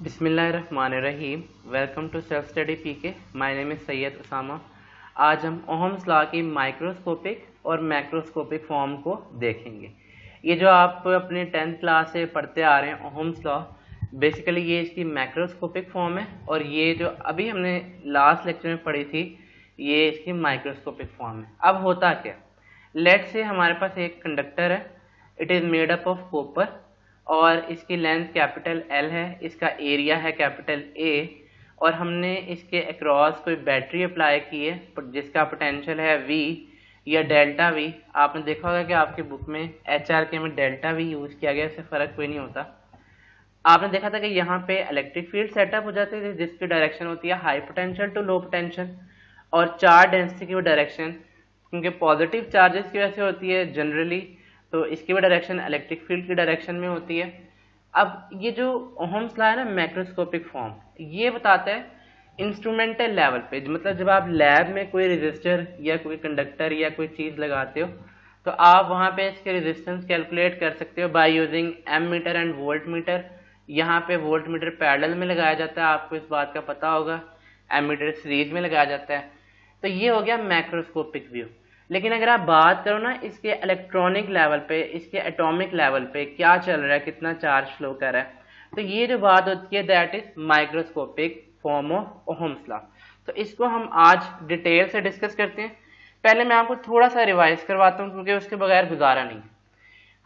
बिस्मिल्लाहिर्रहमानिर्रहीम। Welcome to self study PK. My name is Syed Usama. आज हम ओहम्स लॉ की माइक्रोस्कोपिक और मैक्रोस्कोपिक फॉर्म को देखेंगे। ये जो आप अपने 10th क्लास से पढ़ते आ रहे हैं ओहम्स लॉ, बेसिकली ये इसकी मैक्रोस्कोपिक फॉर्म है, और ये जो अभी हमने लास्ट लेक्चर में पढ़ी थी ये इसकी माइक्रोस्कोपिक फॉर्म है। अब होता क्या, लेट्स से हमारे पास एक कंडक्टर है, it is made up of copper और इसकी लेंथ कैपिटल L है, इसका एरिया है कैपिटल A, और हमने इसके अक्रॉस कोई बैटरी अप्लाई की है जिसका पोटेंशियल है V या डेल्टा V। आपने देखा होगा कि आपके बुक में HRK में डेल्टा V यूज़ किया गया, इससे फ़र्क कोई नहीं होता। आपने देखा था कि यहाँ पे इलेक्ट्रिक फील्ड सेटअप हो जाते थे जिसकी डायरेक्शन होती है high potential to low potential, और चार्ज डेंसिटी की वो डायरेक्शन क्योंकि पॉजिटिव चार्जेस की वजह से होती है जनरली, तो इसकी भी डायरेक्शन इलेक्ट्रिक फील्ड की डायरेक्शन में होती है। अब ये जो ओहम्स लॉ है ना, मैक्रोस्कोपिक फॉर्म, ये बताता है इंस्ट्रूमेंटल लेवल पे, मतलब जब आप लैब में कोई रेजिस्टर या कोई कंडक्टर या कोई चीज़ लगाते हो तो आप वहाँ पे इसके रेजिस्टेंस कैलकुलेट कर सकते हो by using ammeter and voltmeter. यहाँ पे वोल्ट मीटर पैरेलल में लगाया जाता है, आपको इस बात का पता होगा, एम मीटर सीरीज में लगाया जाता है। तो ये हो गया मैक्रोस्कोपिक व्यू। लेकिन अगर आप बात करो ना इसके इलेक्ट्रॉनिक लेवल पे, इसके एटॉमिक लेवल पे क्या चल रहा है, कितना चार्ज फ्लो कर रहा है, तो ये जो बात होती है that is microscopic form of Ohm's law. तो इसको हम आज डिटेल से डिस्कस करते हैं। पहले मैं आपको थोड़ा सा रिवाइज करवाता हूँ क्योंकि उसके बगैर गुजारा नहीं।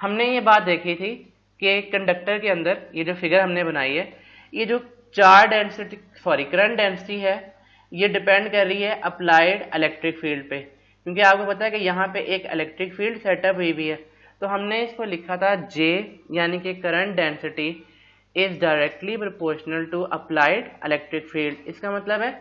हमने ये बात देखी थी कि कंडक्टर के अंदर ये जो फिगर हमने बनाई है, ये जो चार्ज डेंसिटी करंट डेंसिटी है, ये डिपेंड कर रही है अप्लाइड इलेक्ट्रिक फील्ड पे, क्योंकि आपको पता है कि यहाँ पे एक इलेक्ट्रिक फील्ड सेटअप हुई भी है। तो हमने इसको लिखा था J, यानी कि current density is directly proportional to applied electric field. इसका मतलब है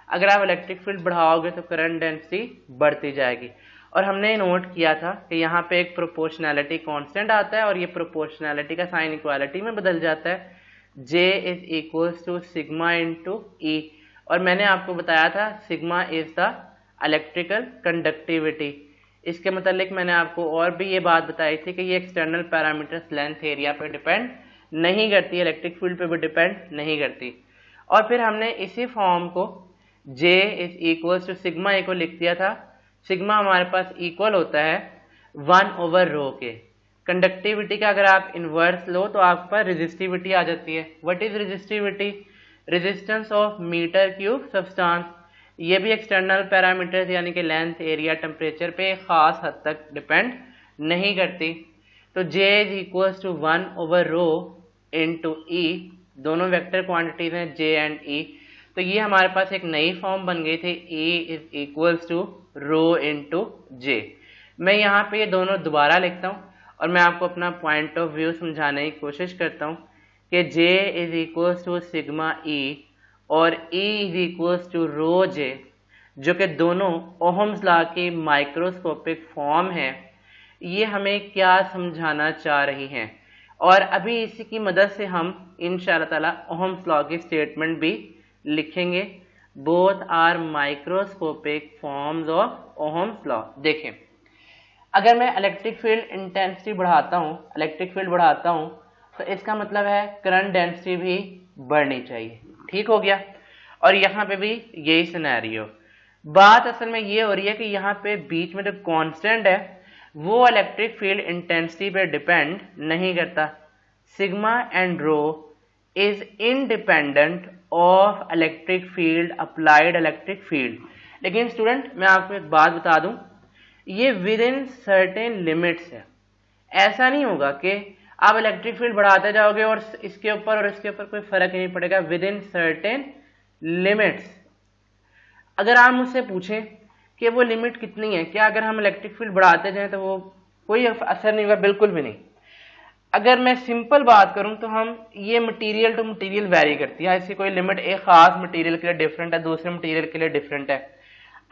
अगर आप इलेक्ट्रिक फील्ड बढ़ाओगे तो करंट डेंसिटी बढ़ती जाएगी। और हमने नोट किया था कि यहाँ पे एक प्रोपोर्शनैलिटी कांस्टेंट आता है और ये प्रोपोर्शनैलिटी का साइन इक्वालिटी में बदल जाता है, J is equals to sigma into E। और मैंने आपको बताया था sigma is the electrical conductivity. इसके मतलब मैंने आपको और भी ये बात बताई थी कि ये एक्सटर्नल पैरामीटर्स लेंथ एरिया पे डिपेंड नहीं करती, इलेक्ट्रिक फील्ड पे भी डिपेंड नहीं करती। और फिर हमने इसी फॉर्म को J is equals to sigma A को लिख दिया था। सिग्मा हमारे पास इक्वल होता है 1/ρ के। कंडक्टिविटी का अगर आप इन्वर्स लो तो आपके पास रेजिस्टिविटी आ जाती है। What is resistivity? Resistance of meter cube substance. ये भी एक्सटर्नल पैरामीटर्स यानी कि लेंथ एरिया टेम्परेचर पे खास हद तक डिपेंड नहीं करती। तो J is equals to 1/ρ into E, दोनों वेक्टर क्वांटिटीज हैं J एंड E। तो ये हमारे पास एक नई फॉर्म बन गई थी, E is equals to ρ into J। मैं यहाँ पे ये दोनों दोबारा लिखता हूँ और मैं आपको अपना पॉइंट ऑफ व्यू समझाने की कोशिश करता हूँ कि J is equals to sigma E और E is equals to ρ J, जो कि दोनों ओहम्स लॉ की माइक्रोस्कोपिक फॉर्म है। ये हमें क्या समझाना चाह रही हैं, और अभी इसी की मदद से हम इंशाअल्लाह ताला ओहम्स लॉ की स्टेटमेंट भी लिखेंगे। Both are microscopic forms of Ohm's law. देखें, अगर मैं इलेक्ट्रिक फील्ड इंटेंसिटी बढ़ाता हूँ तो इसका मतलब है करंट डेंसिटी भी बढ़नी चाहिए। ठीक हो गया। और यहाँ पे भी यही सिनेरियो। बात असल में ये हो रही है कि यहाँ पे बीच में जो कांस्टेंट है वो इलेक्ट्रिक फील्ड इंटेंसिटी पे डिपेंड नहीं करता। Sigma and ρ is independent of electric field, applied electric field. लेकिन स्टूडेंट मैं आपको एक बात बता दूं, ये विद इन सर्टेन लिमिट्स है। ऐसा नहीं होगा कि आप इलेक्ट्रिक फील्ड बढ़ाते जाओगे और इसके ऊपर और इसके ऊपर कोई फर्क नहीं पड़ेगा। With in certain limits. अगर आप मुझसे पूछें कि वो लिमिट कितनी है, क्या अगर हम इलेक्ट्रिक फील्ड बढ़ाते जाएं तो वो कोई असर नहीं होगा? बिल्कुल भी नहीं। अगर मैं सिंपल बात करूं तो हम ये मटेरियल टू मटेरियल वेरी करती है, इसकी कोई लिमिट एक खास मटेरियल के लिए डिफरेंट है, दूसरे मटेरियल के लिए डिफरेंट है।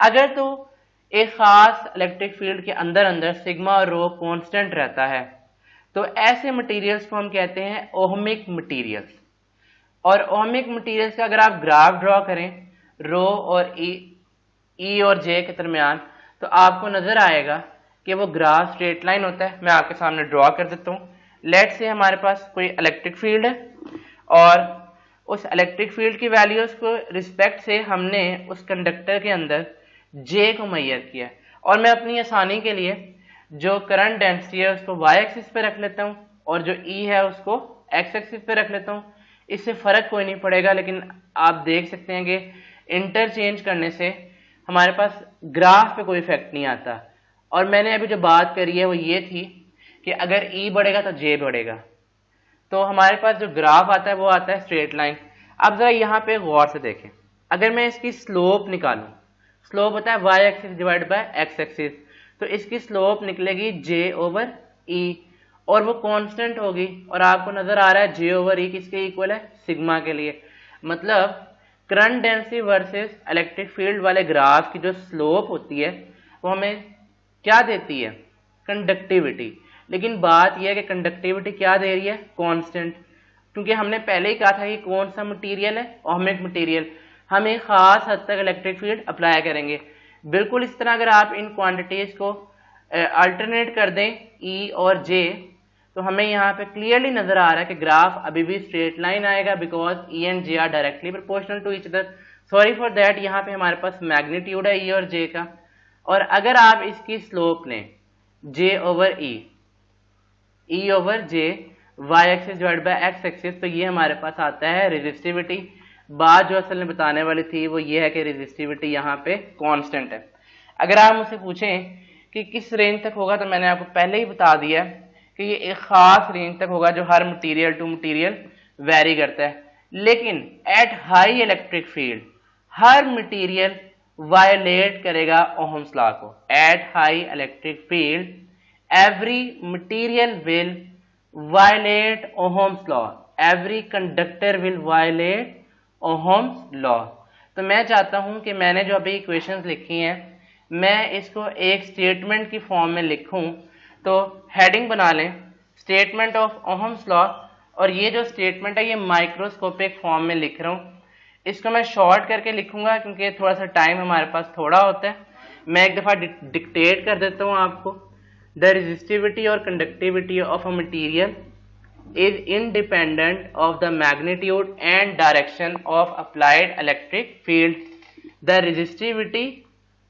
अगर तो एक खास इलेक्ट्रिक फील्ड के अंदर अंदर सिग्मा और ρ कांस्टेंट रहता है तो ऐसे मटेरियल्स को हम कहते हैं ओहमिक मटेरियल्स। और ओहमिक मटेरियल्स का अगर आप ग्राफ ड्रॉ करें ρ और E और J के दरमियान, तो आपको नजर आएगा कि वो ग्राफ स्ट्रेट लाइन होता है। मैं आपके सामने ड्रॉ कर देता हूँ। लेट्स से हमारे पास कोई इलेक्ट्रिक फील्ड है और उस इलेक्ट्रिक फील्ड की वैल्यूज को रिस्पेक्ट से हमने उस कंडक्टर के अंदर जे को मुहैया किया। और मैं अपनी आसानी के लिए जो करंट डेंसिटी है उसको वाई एक्सिस पे रख लेता हूँ और जो ई है उसको एक्स एक्सिस पे रख लेता हूँ। इससे फ़र्क कोई नहीं पड़ेगा, लेकिन आप देख सकते हैं कि इंटरचेंज करने से हमारे पास ग्राफ पे कोई इफेक्ट नहीं आता। और मैंने अभी जो बात करी है वो ये थी कि अगर ई बढ़ेगा तो जे बढ़ेगा, तो हमारे पास जो ग्राफ आता है वो आता है स्ट्रेट लाइन। अब जरा यहाँ पे गौर से देखें, अगर मैं इसकी स्लोप निकालूं, स्लोप होता है Y axis divide by X axis, तो इसकी स्लोप निकलेगी जे ओवर ई और वो कांस्टेंट होगी। और आपको नजर आ रहा है जे ओवर ई किसके इक्वल है, सिग्मा के लिए। मतलब current density versus electric field वाले ग्राफ की जो स्लोप होती है वो हमें क्या देती है, कंडक्टिविटी। लेकिन बात यह है कि कंडक्टिविटी क्या दे रही है, कांस्टेंट, क्योंकि हमने पहले ही कहा था कि कौन सा मटेरियल है, ओहमिक मटेरियल। हम एक खास हद तक इलेक्ट्रिक फील्ड अप्लाई करेंगे। बिल्कुल इस तरह अगर आप इन क्वांटिटीज को अल्टरनेट कर दें ई और जे, तो हमें यहाँ पे क्लियरली नजर आ रहा है कि ग्राफ अभी भी स्ट्रेट लाइन आएगा, because E and J are directly proportional to each other. Sorry for that, यहाँ पे हमारे पास मैग्नीट्यूड है ई और जे का। और अगर आप इसकी स्लोप लें J over E over J Y axis divide by X axis, तो ये हमारे पास आता है रेजिस्टिविटी। बात जो असल में बताने वाली थी वो ये है कि रेजिस्टिविटी यहाँ पे कांस्टेंट है। अगर आप मुझसे पूछें कि किस रेंज तक होगा, तो मैंने आपको पहले ही बता दिया कि ये एक खास रेंज तक होगा जो हर मटेरियल टू मटेरियल वेरी करता है। लेकिन एट हाई इलेक्ट्रिक फील्ड हर मटेरियल वायलेट करेगा ओहम्स लॉ को। At high electric field every material will violate Ohm's law, every conductor will violate Ohm's law। तो मैं चाहता हूं कि मैंने जो अभी इक्वेशंस लिखी हैं मैं इसको एक स्टेटमेंट की फॉर्म में लिखूं। तो हेडिंग बना लें स्टेटमेंट ऑफ ओहम्स लॉ, और ये जो स्टेटमेंट है ये माइक्रोस्कोपिक फॉर्म में लिख रहा हूं। इसको मैं शॉर्ट करके लिखूंगा क्योंकि थोड़ा सा टाइम हमारे पास थोड़ा होता है। मैं एक दफ़ा डिक्टेट कर देता हूँ आपको। The resistivity or conductivity of a material is independent of the magnitude and direction of applied electric field. The resistivity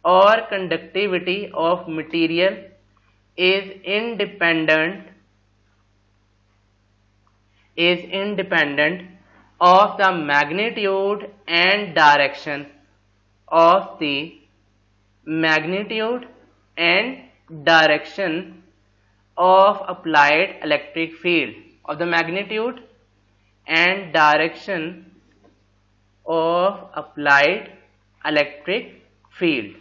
or conductivity of material is independent of the magnitude and direction of the magnitude and direction of applied electric field, of the magnitude and direction of applied electric field,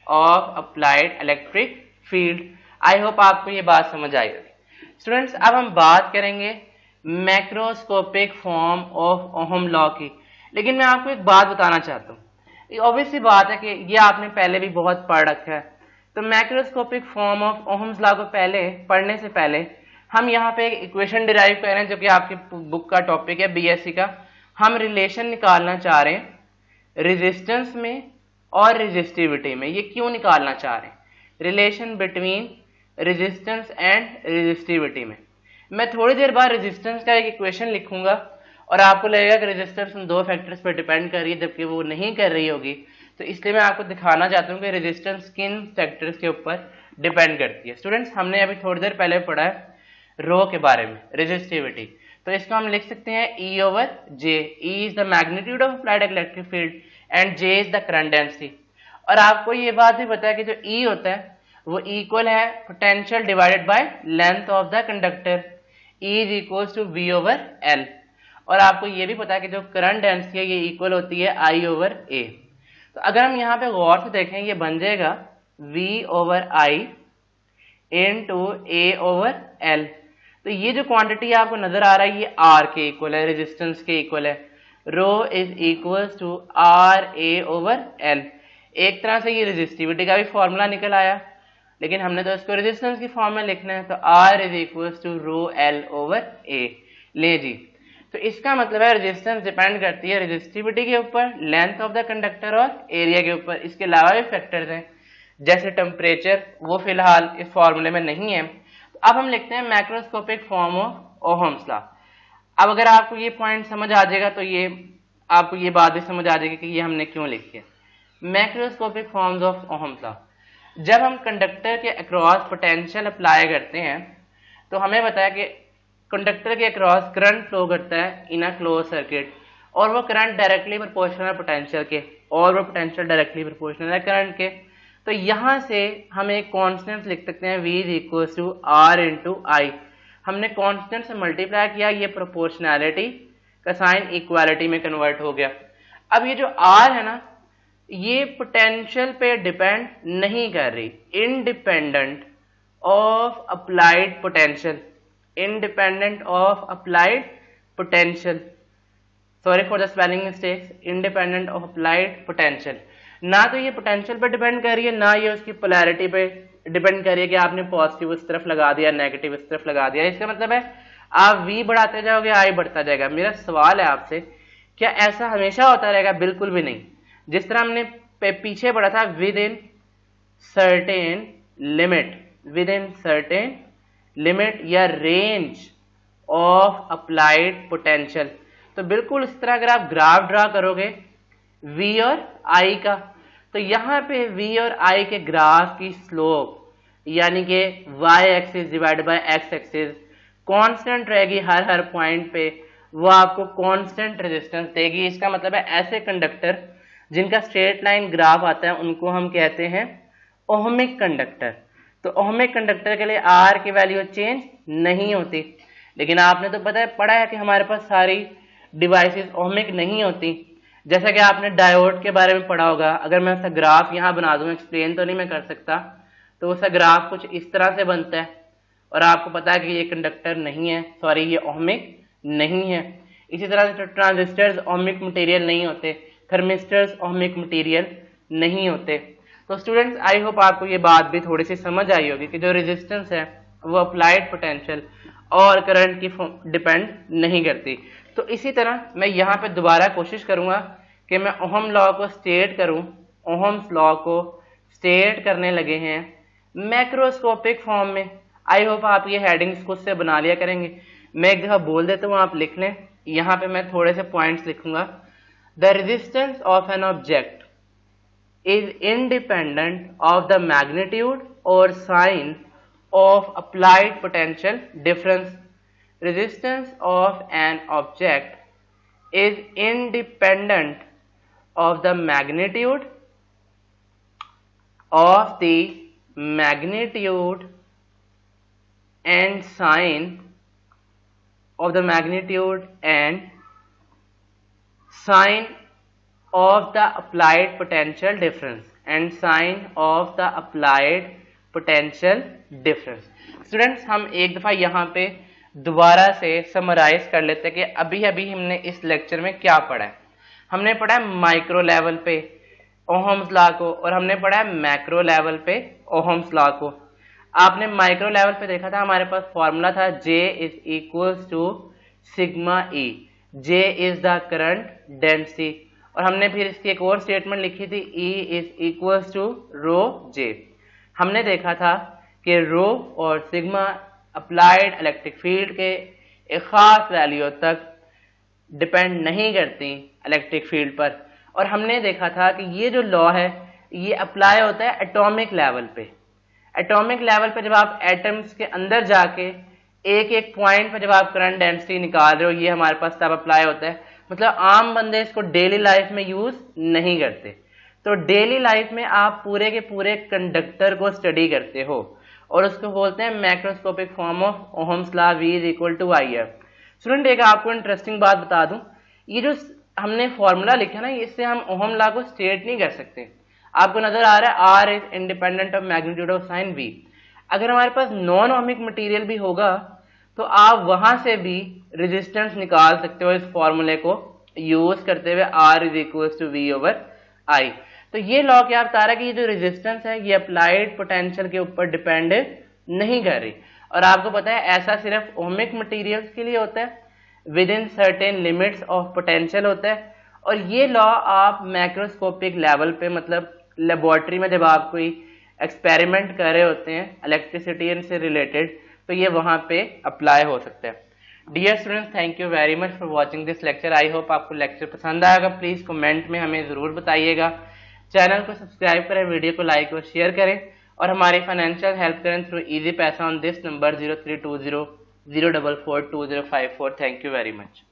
of applied electric field। I hope आपको ये बात समझ आई होगी। Students, अब हम बात करेंगे macroscopic form of ohm law की। लेकिन मैं आपको एक बात बताना चाहता हूँ, ऑब्वियस सी बात है कि ये आपने पहले भी बहुत पढ़ रखा है। तो macroscopic form of Ohm's law को पढ़ने से पहले हम यहाँ पे एक इक्वेशन डिराइव कर रहे हैं जो कि आपकी बुक का टॉपिक है बीएससी का। हम रिलेशन निकालना चाह रहे हैं रेजिस्टेंस में और रेजिस्टिविटी में। ये क्यों निकालना चाह रहे हैं, relation between resistance and resistivity में। मैं थोड़ी देर बाद रेजिस्टेंस का एक इक्वेशन लिखूंगा और आपको लगेगा कि रेजिस्टेंस उन दो फैक्टर्स पर डिपेंड कर रही है, जबकि वो नहीं कर रही होगी। तो इसलिए मैं आपको दिखाना चाहता हूँ कि रेजिस्टेंस किन फैक्टर्स के ऊपर डिपेंड करती है। स्टूडेंट्स, हमने अभी थोड़ी देर पहले पढ़ा है रो के बारे में, रेजिस्टिविटी। तो इसको हम लिख सकते हैं ई over J. E is the magnitude of applied electric field and J is the current density. और आपको ये बात भी पता है कि जो ई होता है वो इक्वल है potential divided by length of the conductor. E is equal to V over L. और आपको ये भी पता है कि जो करंट डेंसिटी है ये इक्वल होती है आई ओवर ए। तो अगर हम यहाँ पे गौर से देखें ये बन जाएगा V over I into A over L। तो ये जो क्वांटिटी आपको नजर आ रहा है ये R के इक्वल है, रेजिस्टेंस के इक्वल है। Rho is equal to RA over L। एक तरह से ये रेजिस्टिविटी का भी फॉर्मूला निकल आया, लेकिन हमने तो इसको रेजिस्टेंस की फॉर्म में लिखना है। तो R is equal to rho L over A। ले जी, तो इसका मतलब है रेजिस्टेंस डिपेंड करती है रेजिस्टिविटी के ऊपर, लेंथ ऑफ द कंडक्टर और एरिया के ऊपर। इसके अलावा भी फैक्टर्स हैं जैसे टेम्परेचर, वो फिलहाल इस फॉर्मूले में नहीं है। तो अब हम लिखते हैं macroscopic form of Ohm's law. अब अगर आपको ये पॉइंट समझ आ जाएगा तो ये आपको ये बात भी समझ आ जाएगी कि ये हमने क्यों लिखी है। Macroscopic forms of Ohm's law, जब हम कंडक्टर के अक्रॉस पोटेंशियल अप्लाई करते हैं तो हमें बताया कि कंडक्टर के अक्रॉस करंट फ्लो करता है इन अ क्लोज सर्किट, और वो करंट डायरेक्टली प्रोपोर्शनल है पोटेंशियल के, और वो पोटेंशियल डायरेक्टली प्रोपोर्शनल है करंट के। तो यहाँ से हम एक कांस्टेंट लिख सकते हैं V equals to R into I. हमने कांस्टेंट से मल्टीप्लाई किया, ये प्रोपोर्शनैलिटी का साइन इक्वालिटी में कन्वर्ट हो गया। अब ये जो R है ना, ये पोटेंशियल पे डिपेंड नहीं कर रही, independent of applied potential, independent of applied potential, sorry for the spelling mistakes, independent of applied potential. ना तो ये पोटेंशियल पे डिपेंड कर रही है, ना ये उसकी पोलैरिटी पे डिपेंड कर रही है कि आपने पॉजिटिव उस तरफ लगा दिया, नेगेटिव इस तरफ लगा दिया। इसका मतलब है आप V बढ़ाते जाओगे, I बढ़ता जाएगा। मेरा सवाल है आपसे, क्या ऐसा हमेशा होता रहेगा? बिल्कुल भी नहीं। जिस तरह हमने पीछे बढ़ा था with in certain limit, with in certain limit या रेंज ऑफ अप्लाइड पोटेंशियल, तो बिल्कुल इस तरह अगर आप ग्राफ ड्रा करोगे V और I का, तो यहाँ पे V और I के ग्राफ की स्लोप यानी कि y axis divide bye x axis constant रहेगी हर पॉइंट पे, वो आपको कांस्टेंट रेजिस्टेंस देगी। इसका मतलब है ऐसे कंडक्टर जिनका स्ट्रेट लाइन ग्राफ आता है उनको हम कहते हैं ओहमिक कंडक्टर। तो ओहमिक कंडक्टर के लिए R की वैल्यू चेंज नहीं होती, लेकिन आपने तो पढ़ा है कि हमारे पास सारी डिवाइसेस ओहमिक नहीं होती। जैसा कि आपने डायोड के बारे में पढ़ा होगा, अगर मैं उसका ग्राफ यहाँ बना दूँ, एक्सप्लेन तो नहीं मैं कर सकता, तो उसका ग्राफ कुछ इस तरह से बनता है और आपको पता है कि ये कंडक्टर नहीं है, सॉरी ये ओहमिक नहीं है। इसी तरह से ट्रांजिस्टर्स ओहमिक मटेरियल नहीं होते, थर्मिस्टर्स ओहमिक मटेरियल नहीं होते। तो स्टूडेंट्स, आई होप आपको ये बात भी थोड़ी सी समझ आई होगी कि जो रेजिस्टेंस है वो अप्लाइड पोटेंशियल और करंट की डिपेंड नहीं करती। तो इसी तरह मैं यहाँ पे दोबारा कोशिश करूँगा कि मैं ओहम लॉ को स्टेट करूँ। ओहम्स लॉ को स्टेट करने लगे हैं मैक्रोस्कोपिक फॉर्म में। आई होप आप ये हेडिंग्स खुद से बना लिया करेंगे। मैं एक दफ़ा बोल देता हूँ, आप लिख लें। यहाँ पे मैं थोड़े से पॉइंट्स लिखूंगा। The resistance of an object is independent of the magnitude or sign of applied potential difference. Resistance of an object is independent of the magnitude and sign of the magnitude and sign of the applied potential difference and sign of the applied potential difference. Students, हम एक दफ़ा यहाँ पे दोबारा से summarise कर लेते हैं कि अभी अभी हमने इस लेक्चर में क्या पढ़ा है। हमने पढ़ा है माइक्रो लेवल पे ओहम्स लॉ को और हमने पढ़ा है मैक्रो लेवल पे ओहम्स लॉ को। आपने माइक्रो लेवल पे देखा था, हमारे पास फॉर्मूला था J is equals to sigma E। J is the current density, और हमने फिर इसकी एक और स्टेटमेंट लिखी थी E is equals to rho J। हमने देखा था कि रो और सिग्मा अप्लाइड इलेक्ट्रिक फील्ड के एक खास वैल्यू तक डिपेंड नहीं करती इलेक्ट्रिक फील्ड पर। और हमने देखा था कि ये जो लॉ है ये अप्लाई होता है एटॉमिक लेवल पे। एटॉमिक लेवल पे जब आप एटम्स के अंदर जाके एक एक पॉइंट पे जब आप करंट डेंसिटी निकाल रहे हो, ये हमारे पास तब अप्लाई होता है। मतलब आम बंदे इसको डेली लाइफ में यूज नहीं करते। तो डेली लाइफ में आप पूरे के पूरे कंडक्टर को स्टडी करते हो और उसको बोलते हैं macroscopic form of Ohm's law V is equal to IF। Student, एक आपको इंटरेस्टिंग बात बता दूं, ये जो हमने फॉर्मूला लिखा ना, इससे हम ओहम लॉ को स्टेट नहीं कर सकते। आपको नजर आ रहा है R is independent of magnitude of sine V। अगर हमारे पास नॉन ओहमिक मटीरियल भी होगा तो आप वहां से भी रेजिस्टेंस निकाल सकते हो इस फॉर्मूले को यूज करते हुए R is equal to V over I। तो ये लॉ क्या बता रहा है कि ये जो रेजिस्टेंस है ये अप्लाइड पोटेंशियल के ऊपर डिपेंड नहीं कर रही। और आपको पता है ऐसा सिर्फ ओहमिक मटेरियल्स के लिए होता है, with in certain limits of potential होता है। और ये लॉ आप मैक्रोस्कोपिक लेवल पे, मतलब लेबोरेटरी में जब आप कोई एक्सपेरिमेंट कर रहे होते हैं इलेक्ट्रिसिटी से रिलेटेड, तो ये वहां पे अप्लाई हो सकता है। Dear students, thank you very much for watching this lecture. I hope आपको लेक्चर पसंद आएगा। प्लीज़ कमेंट में हमें ज़रूर बताइएगा। चैनल को सब्सक्राइब करें, वीडियो को लाइक और शेयर करें और हमारी फाइनेंशियल हेल्प करें थ्रू इजी पैसा on this number 0320 044 2054। Thank you very much.